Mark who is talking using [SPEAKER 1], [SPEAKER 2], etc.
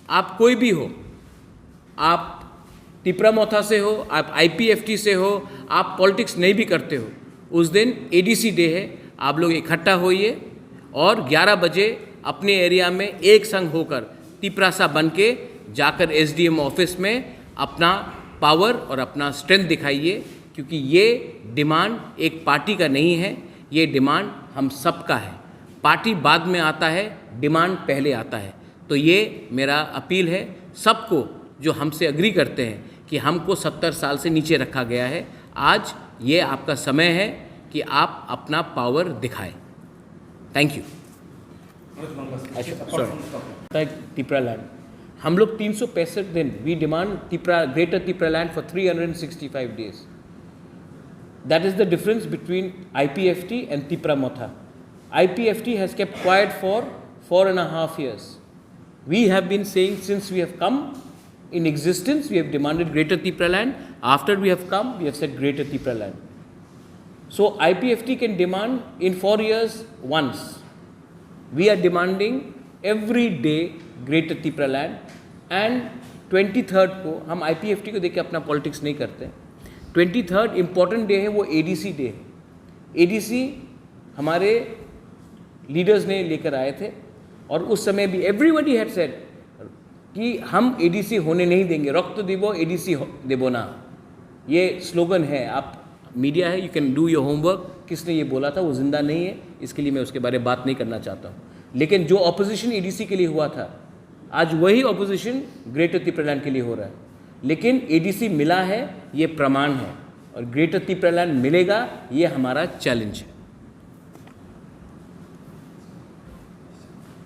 [SPEAKER 1] आप कोई भी हो, आप तिपरा मोथा से हो, आप आईपीएफटी से हो, आप पॉलिटिक्स नहीं भी करते हो, उस दिन एडीसी डे है, आप लोग इकट्ठा होइए और 11 बजे अपने एरिया में एक संग होकर तिपरासा बन के जाकर एसडीएम ऑफिस में अपना पावर और अपना स्ट्रेंथ दिखाइए, क्योंकि ये डिमांड एक पार्टी का नहीं है, ये डिमांड हम सबका है। पार्टी बाद में आता है, डिमांड पहले आता है। तो ये मेरा अपील है सबको जो हमसे एग्री करते हैं कि हमको 70 साल से नीचे रखा गया है, आज ये आपका समय है कि आप अपना पावर दिखाएं। Thank you. तिपरा लैंड हम लोग 365 दिन we demand Tipra greater Tipra land for 365 days. That is the difference between IPFT and Tipra Motha. IPFT has kept quiet for 4.5 years. We have been saying since we have come in existence, we have demanded greater Tipra land. After we have come, we have said greater Tipra land. So IPFT can demand in 4 years once. We are demanding every day greater Tipra land. And 23rd को हम IPFT को देख के अपना politics नहीं करते। 23rd important day है, वो एडीसी डे है। एडीसी हमारे लीडर्स ने लेकर आए थे और उस समय भी एवरीबडी हैड सेड कि हम एडीसी होने नहीं देंगे, रक्त दिवो एडीसी देबो ना, ये स्लोगन है। आप मीडिया है, you can do your homework. किसने ये बोला था, वो जिंदा नहीं है, इसके लिए मैं उसके बारे में बात नहीं करना चाहता हूँ। लेकिन जो ऑपोजिशन एडीसी के लिए हुआ था, आज वही ऑपोजिशन ग्रेटर तिपरा लैंड के लिए हो रहा है। लेकिन एडीसी मिला है, ये प्रमाण है, और ग्रेटर तिपरा लैंड मिलेगा, ये हमारा चैलेंज है।